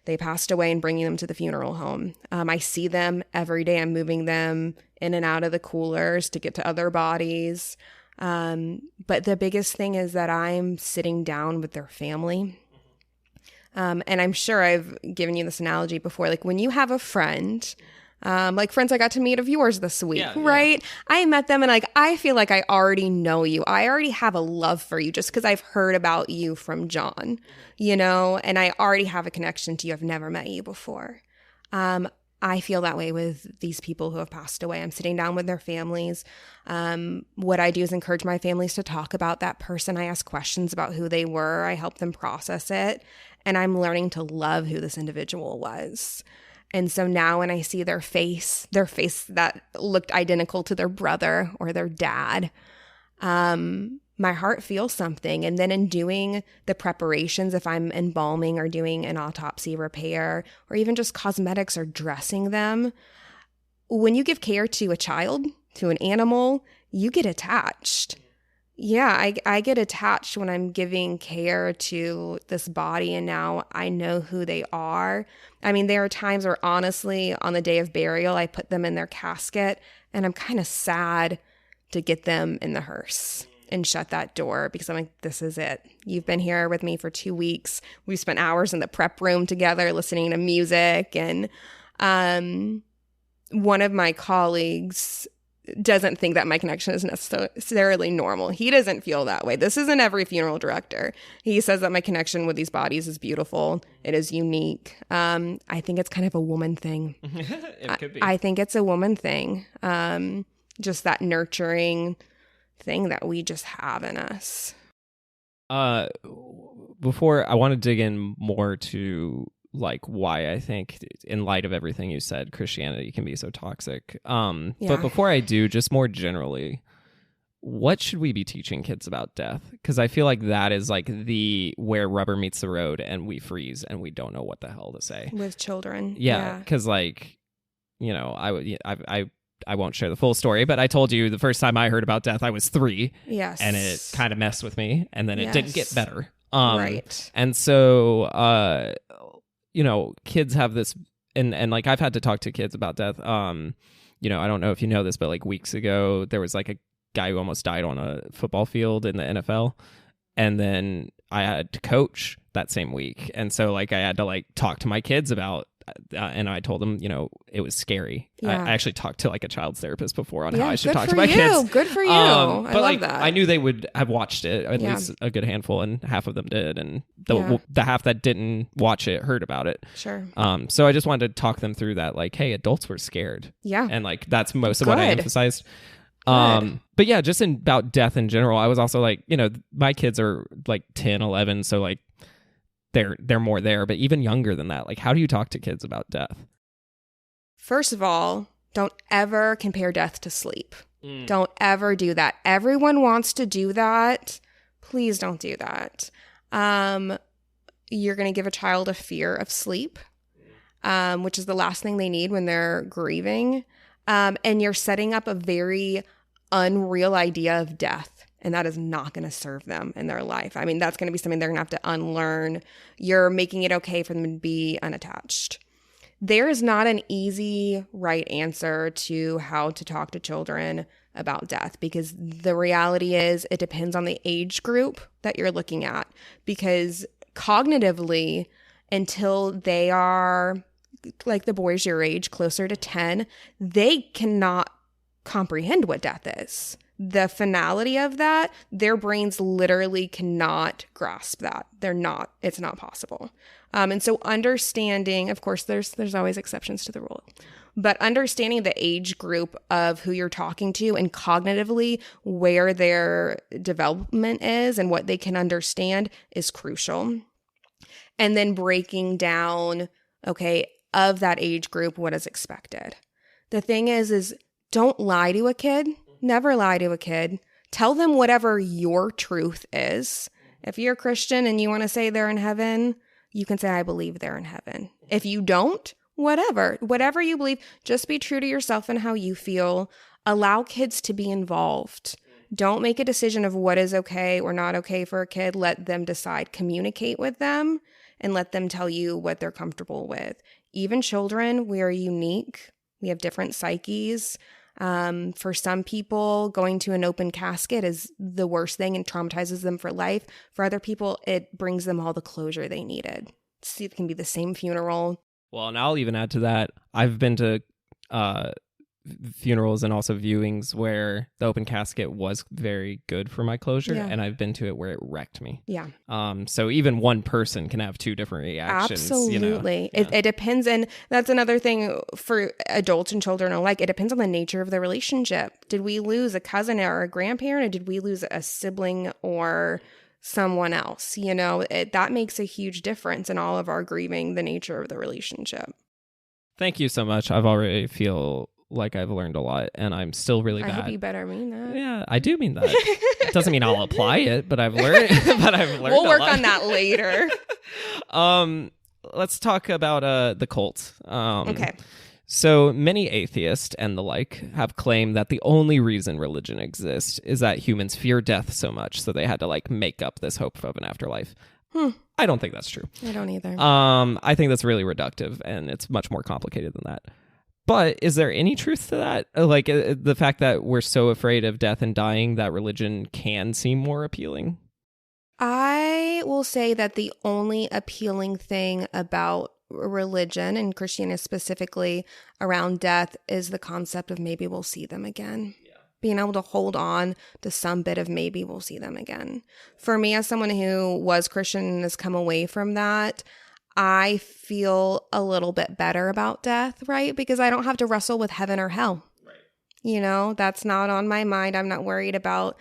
they passed away and bringing them to the funeral home. I see them every day. I'm moving them in and out of the coolers to get to other bodies. But the biggest thing is that I'm sitting down with their family. And I'm sure I've given you this analogy before. Like when you have a friend, like friends I got to meet of yours this week, right? Yeah. I met them and like, I feel like I already know you. I already have a love for you just because I've heard about you from John, and I already have a connection to you. I've never met you before. I feel that way with these people who have passed away. I'm sitting down with their families. What I do is encourage my families to talk about that person. I ask questions about who they were. I help them process it. And I'm learning to love who this individual was. And so now when I see their face that looked identical to their brother or their dad, my heart feels something. And then in doing the preparations, if I'm embalming or doing an autopsy repair or even just cosmetics or dressing them, when you give care to a child, to an animal, you get attached. Yeah, I get attached when I'm giving care to this body, and now I know who they are. I mean, there are times where honestly, on the day of burial, I put them in their casket, and I'm kind of sad to get them in the hearse and shut that door, because I'm like, this is it. You've been here with me for 2 weeks. We've spent hours in the prep room together listening to music, and one of my colleagues doesn't think that my connection is necessarily normal. He doesn't feel that way. This isn't every funeral director. He says that my connection with these bodies is beautiful. It is unique. I think it's kind of a woman thing. It could be. I think it's a woman thing. Just that nurturing thing that we just have in us. Before, I want to dig in more to like why I think, in light of everything you said, Christianity can be so toxic. But before I do, just more generally, what should we be teaching kids about death? Because I feel like that is like where rubber meets the road and we freeze and we don't know what the hell to say with children. Yeah, because like, I won't share the full story, but I told you the first time I heard about death, I was 3. Yes, and it kind of messed with me, and then it didn't get better. Right, and so kids have this, and like I've had to talk to kids about death. I don't know if you know this, but like weeks ago, there was like a guy who almost died on a football field in the NFL. And then I had to coach that same week. And so like I had to like talk to my kids about, and I told them, it was scary. Yeah. I actually talked to like a child's therapist before on how I should talk to my kids. Good for you. I love like, that. I knew they would have watched it, at least a good handful, and half of them did. And the half that didn't watch it heard about it. Sure. So I just wanted to talk them through that, like, hey, adults were scared. Yeah. And like, that's most of what I emphasized. But yeah, just about death in general, I was also like, my kids are like 10, 11. So like, they're more there, but even younger than that, like how do you talk to kids about death? First of all, don't ever compare death to sleep. Don't ever do that. Everyone wants to do that. Please don't do that. You're going to give a child a fear of sleep, which is the last thing they need when they're grieving. And you're setting up a very unreal idea of death. And that is not going to serve them in their life. I mean, that's going to be something they're going to have to unlearn. You're making it okay for them to be unattached. There is not an easy right answer to how to talk to children about death, because the reality is it depends on the age group that you're looking at. Because cognitively, until they are like the boys your age, closer to 10, they cannot comprehend what death is. the finality of that, their brains literally cannot grasp that. It's not possible. And so understanding, of course, there's always exceptions to the rule, but understanding the age group of who you're talking to and cognitively where their development is and what they can understand is crucial. And then breaking down, okay, of that age group, what is expected. The thing is don't lie to a kid. Never lie to a kid. Tell them whatever your truth is. If you're a Christian and you want to say they're in heaven, you can say, I believe they're in heaven. If you don't, whatever you believe, just be true to yourself and how you feel. Allow kids to be involved. Don't make a decision of what is okay or not okay for a kid. Let them decide. Communicate with them and let them tell you what they're comfortable with. Even children, we are unique. We have different psyches. For some people, going to an open casket is the worst thing and traumatizes them for life. For other people, it brings them all the closure they needed. It can be the same funeral. Well, and I'll even add to that. I've been to funerals and also viewings where the open casket was very good for my closure, and I've been to it where it wrecked me. Yeah. So even one person can have two different reactions. Absolutely. It depends, and that's another thing for adults and children alike. It depends on the nature of the relationship. Did we lose a cousin or a grandparent, or did we lose a sibling or someone else? That makes a huge difference in all of our grieving the nature of the relationship. Thank you so much. I've already feel like I've learned a lot, and I'm still really bad. I hope you better mean that. Yeah, I do mean that. It doesn't mean I'll apply it, but I've learned. We'll work on that later. Let's talk about the cult. Okay. So many atheists and the like have claimed that the only reason religion exists is that humans fear death so much, so they had to make up this hope of an afterlife. I don't think that's true. I don't either. I think that's really reductive, and it's much more complicated than that. But is there any truth to that? The fact that we're so afraid of death and dying that religion can seem more appealing? I will say that the only appealing thing about religion, and Christianity specifically around death, is the concept of maybe we'll see them again. Yeah. Being able to hold on to some bit of maybe we'll see them again. For me, as someone who was Christian and has come away from that, I feel a little bit better about death, right? Because I don't have to wrestle with heaven or hell. Right. That's not on my mind. I'm not worried about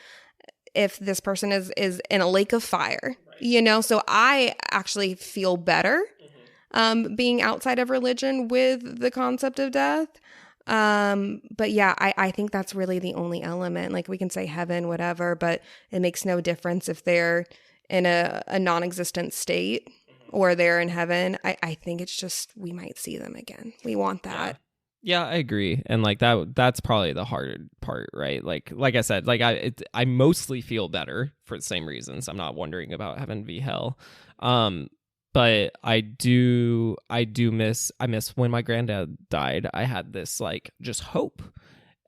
if this person is in a lake of fire, right. So I actually feel better being outside of religion with the concept of death. But yeah, I think that's really the only element. We can say heaven, whatever, but it makes no difference if they're in a non-existent state or they're in heaven. I think it's just we might see them again. We want that. Yeah, I agree. And that's probably the hard part, right? Like I said, I mostly feel better for the same reasons. I'm not wondering about heaven v hell. But I miss when my granddad died. I had this just hope,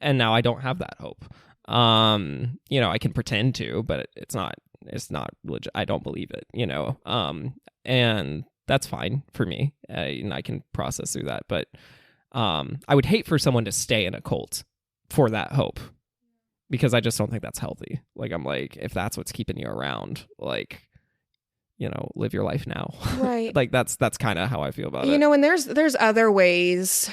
and now I don't have that hope. I can pretend to, but it's not legit. I don't believe it, and that's fine for me. And I can process through that. But I would hate for someone to stay in a cult for that hope, because I just don't think that's healthy. If that's what's keeping you around, live your life now. Right. That's kind of how I feel about it. And there's other ways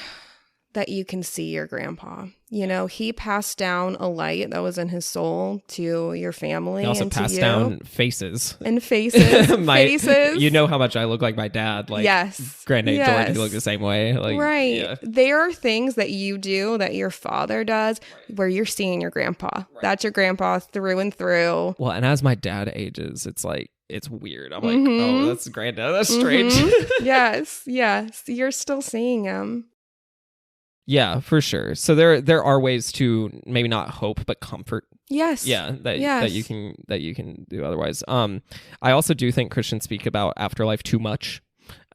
that you can see your grandpa. He passed down a light that was in his soul to your family. He also and passed to you. Down faces. And faces. Faces. You know how much I look like my dad. Yes. Granddad George, you look the same way. Right. Yeah. There are things that you do that your father does where you're seeing your grandpa. Right. That's your grandpa through and through. Well, and as my dad ages, it's weird. I'm oh, that's granddad. That's strange. Yes. You're still seeing him. Yeah, for sure. So there are ways to maybe not hope but comfort. Yes. Yeah, that you can do otherwise. I also do think Christians speak about afterlife too much.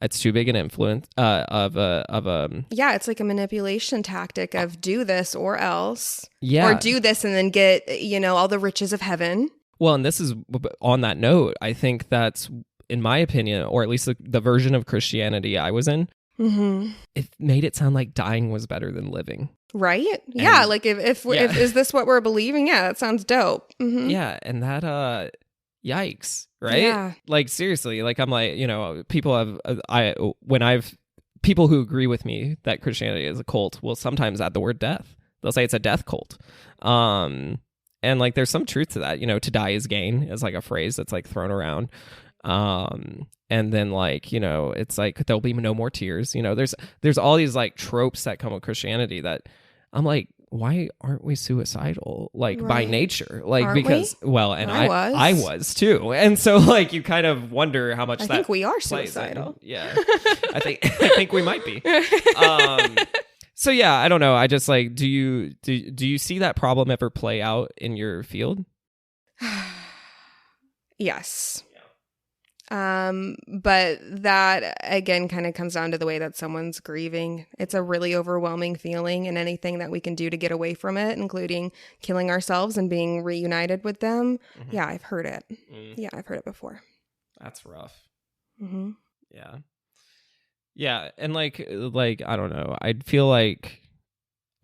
It's too big an influence of Yeah, it's like a manipulation tactic of do this or else. Yeah. Or do this and then get, all the riches of heaven. Well, and this is on that note, I think that's, in my opinion, or at least the version of Christianity I was in, it made it sound like dying was better than living. Right? Yeah. Like if is this what we're believing? Yeah, that sounds dope. Yeah. And that, yikes. Right? Yeah. Like seriously, like I'm like, people have, people who agree with me that Christianity is a cult will sometimes add the word death. They'll say it's a death cult. And like there's some truth to that, to die is gain is like a phrase that's like thrown around. And then like, it's like there'll be no more tears. There's all these like tropes that come with Christianity that I'm like, why aren't we suicidal by nature? Like, aren't because we? Well, and I was too. And so like you kind of wonder how much I think we are suicidal. Yeah. I think we might be. So yeah, I don't know. I just like, do you see that problem ever play out in your field? Yes. But that again kind of comes down to the way that someone's grieving. It's a really overwhelming feeling, and anything that we can do to get away from it, including killing ourselves and being reunited with them. Yeah, I've heard it. Yeah, I've heard it before. That's rough. Yeah. And like, I don't know. I feel like,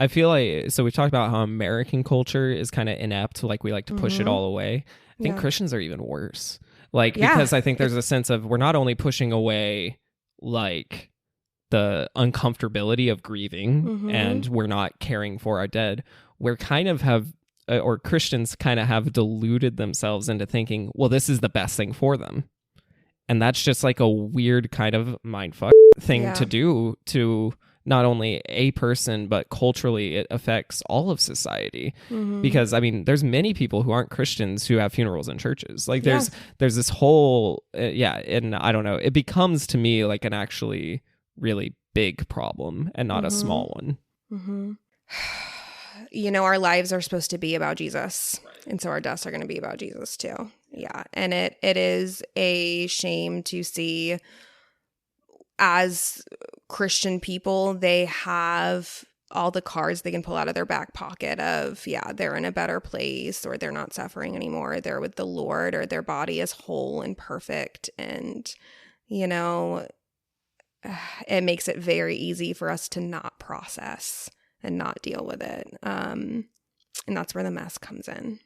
so we've talked about how American culture is kind of inept. Like we like to push it all away. I think Christians are even worse. Like, because I think there's a sense of we're not only pushing away like the uncomfortability of grieving and we're not caring for our dead. We're kind of or Christians kind of have deluded themselves into thinking, well, this is the best thing for them. And that's just like a weird kind of mindfuck thing to do to not only a person, but culturally it affects all of society. Because I mean, there's many people who aren't Christians who have funerals in churches. Like there's this whole, and I don't know, it becomes to me like an actually really big problem and not a small one. Our lives are supposed to be about Jesus. And so our deaths are going to be about Jesus too. Yeah. And it is a shame to see, as Christian people, they have all the cards they can pull out of their back pocket of, they're in a better place, or they're not suffering anymore. They're with the Lord, or their body is whole and perfect. And, it makes it very easy for us to not process and not deal with it. And that's where the mess comes in.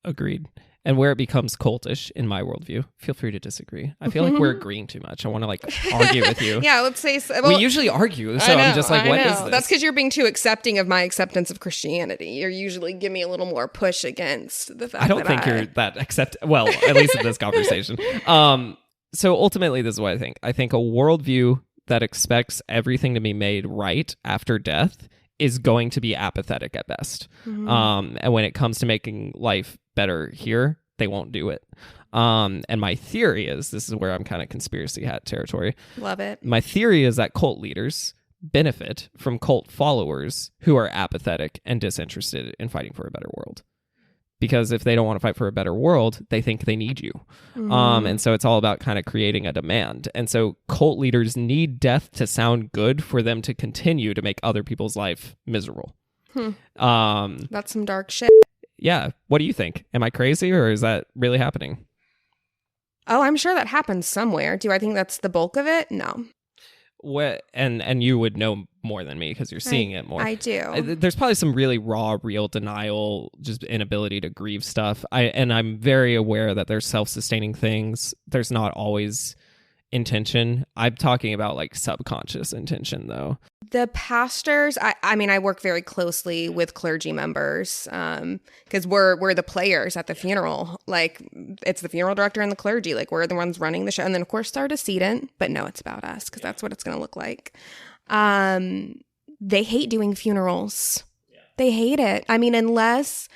Agreed. And where it becomes cultish in my worldview, feel free to disagree. I feel like we're agreeing too much. I want to like argue with you. Yeah, let's say so. Well, we usually argue, so I'm just like, what is this? That's because you're being too accepting of my acceptance of Christianity. You're usually giving me a little more push against the fact I don't think you're that well, at least in this conversation. So ultimately, this is what I think. I think a worldview that expects everything to be made right after death is going to be apathetic at best. And when it comes to making life better here, they won't do it. And my theory is, this is where I'm kind of conspiracy hat territory. Love it. My theory is that cult leaders benefit from cult followers who are apathetic and disinterested in fighting for a better world. Because if they don't want to fight for a better world, they think they need you. And so it's all about kind of creating a demand. And so cult leaders need death to sound good for them to continue to make other people's life miserable. That's some dark shit. Yeah. What do you think? Am I crazy, or is that really happening? Oh, I'm sure that happens somewhere. Do I think that's the bulk of it? No. What and you would know more than me because you're seeing it more. I do. There's probably some really raw, real denial, just inability to grieve stuff. I'm very aware that there's self-sustaining things. There's not always intention. I'm talking about like subconscious intention, though. The pastors, I mean, I work very closely with clergy members because we're the players at the funeral. Like, it's the funeral director and the clergy. Like, we're the ones running the show. And then, of course, our decedent. But no, it's about us because that's what it's going to look like. They hate doing funerals. They hate it. I mean, unless,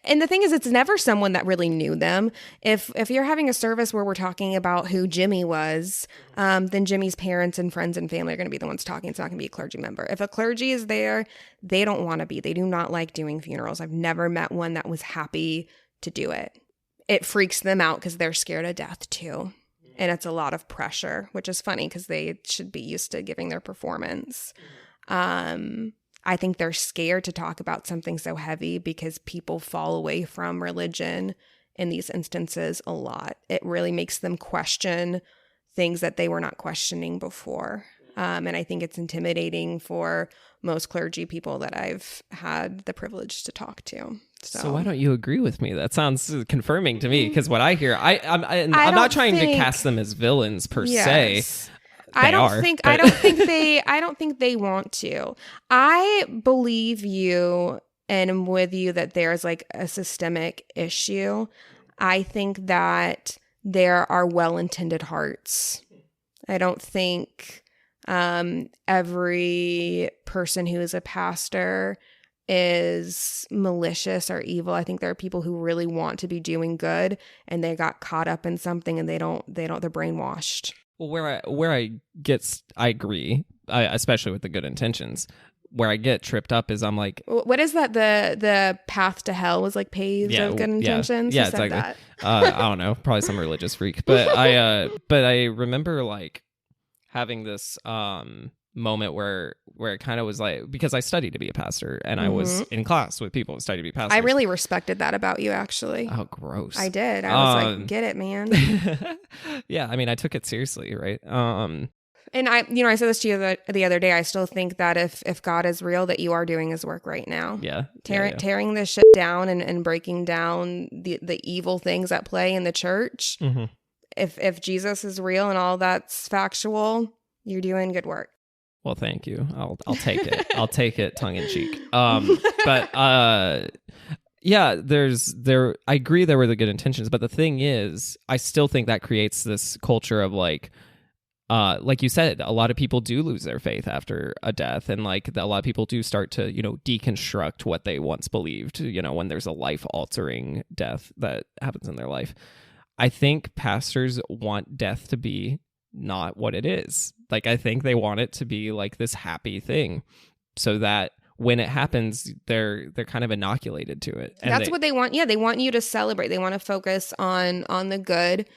and the thing is, it's never someone that really knew them. If you're having a service where we're talking about who Jimmy was, then Jimmy's parents and friends and family are going to be the ones talking. It's not going to be a clergy member. If a clergy is there, they don't want to be. They do not like doing funerals. I've never met one that was happy to do it. It freaks them out because they're scared of death too. And it's a lot of pressure, which is funny because they should be used to giving their performance. I think they're scared to talk about something so heavy because people fall away from religion in these instances a lot. It really makes them question things that they were not questioning before. And I think it's intimidating for most clergy people that I've had the privilege to talk to. So why don't you agree with me? That sounds confirming to me, because what I hear, I'm not trying to cast them as villains per se. I don't think they want to. I believe you and am with you that there's like a systemic issue. I think that there are well-intended hearts. I don't think every person who is a pastor is malicious or evil. I think there are people who really want to be doing good, and they got caught up in something, and they're brainwashed. Well, I agree, especially with the good intentions. Where I get tripped up is I'm like, what is that? The path to hell was like paved of good intentions. Yeah, exactly. That? I don't know, probably some religious freak, but I remember like having this moment where it kind of was like, because I studied to be a pastor, and I was in class with people who studied to be pastors. I really respected that about you, actually. Oh, gross. I did. I was like, get it, man. Yeah, I mean, I took it seriously, right? And I said this to you the other day. I still think that if God is real, that you are doing his work right now. Yeah. Tearing this shit down and breaking down the evil things at play in the church. Mm-hmm. If Jesus is real and all that's factual, you're doing good work. Well, thank you. I'll take it. I'll take it tongue in cheek. But yeah, I agree there were the good intentions, but the thing is, I still think that creates this culture of like you said, a lot of people do lose their faith after a death, and like a lot of people do start to, deconstruct what they once believed, when there's a life-altering death that happens in their life. I think pastors want death to be not what it is. Like, I think they want it to be like this happy thing, so that when it happens, they're kind of inoculated to it. And that's what they want. Yeah, they want you to celebrate. They want to focus on the good.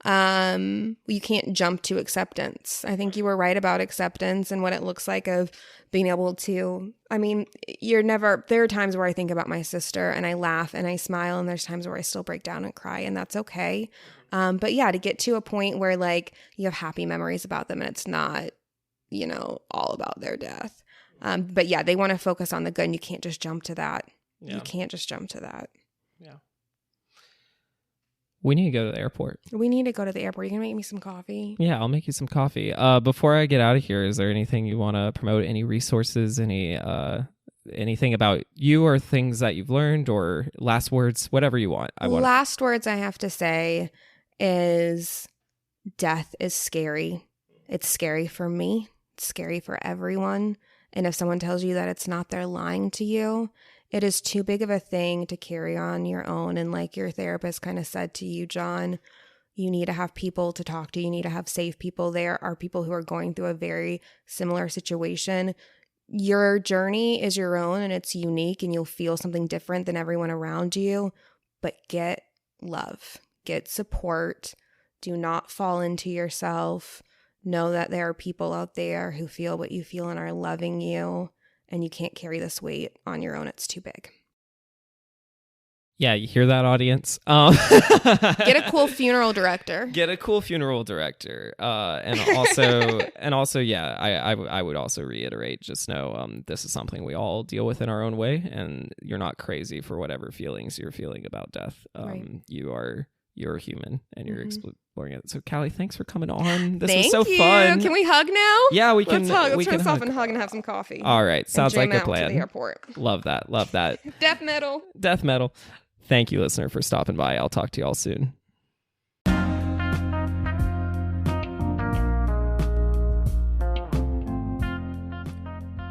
You can't jump to acceptance. I think you were right about acceptance and what it looks like of being able to, there are times where I think about my sister and I laugh and I smile, and there's times where I still break down and cry, and that's okay. But yeah, to get to a point where like you have happy memories about them and it's not, all about their death. But yeah, they want to focus on the good, and you can't just jump to that. Yeah. You can't just jump to that. Yeah. We need to go to the airport. We need to go to the airport. You can make me some coffee. Yeah, I'll make you some coffee. Before I get out of here, is there anything you want to promote? Any resources? Anything about you, or things that you've learned, or last words? Whatever you want. Last words I have to say is death is scary. It's scary for me. It's scary for everyone. And if someone tells you that it's not, they're lying to you. It is too big of a thing to carry on your own. And like your therapist kind of said to you, John, you need to have people to talk to. You need to have safe people. There are people who are going through a very similar situation. Your journey is your own, and it's unique, and you'll feel something different than everyone around you. But get love, get support. Do not fall into yourself. Know that there are people out there who feel what you feel and are loving you. And you can't carry this weight on your own. It's too big. Yeah, you hear that, audience? Get a cool funeral director. And also, yeah, I would also reiterate, just know this is something we all deal with in our own way, and you're not crazy for whatever feelings you're feeling about death. Right. You're human, and you're exploring it. So, Callie, thanks for coming on. This was so fun. Can we hug now? Yeah, we can. Let's hug. Let's turn this off and hug and have some coffee. All right, sounds like a plan. To the airport. Love that. Death metal. Thank you, listener, for stopping by. I'll talk to you all soon.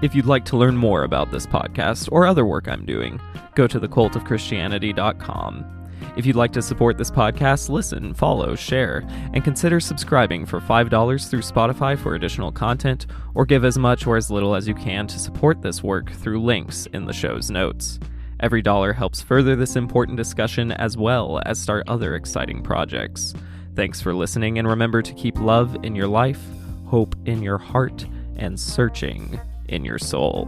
If you'd like to learn more about this podcast or other work I'm doing, go to thecultofchristianity.com. If you'd like to support this podcast, listen, follow, share, and consider subscribing for $5 through Spotify for additional content, or give as much or as little as you can to support this work through links in the show's notes. Every dollar helps further this important discussion as well as start other exciting projects. Thanks for listening, and remember to keep love in your life, hope in your heart, and searching in your soul.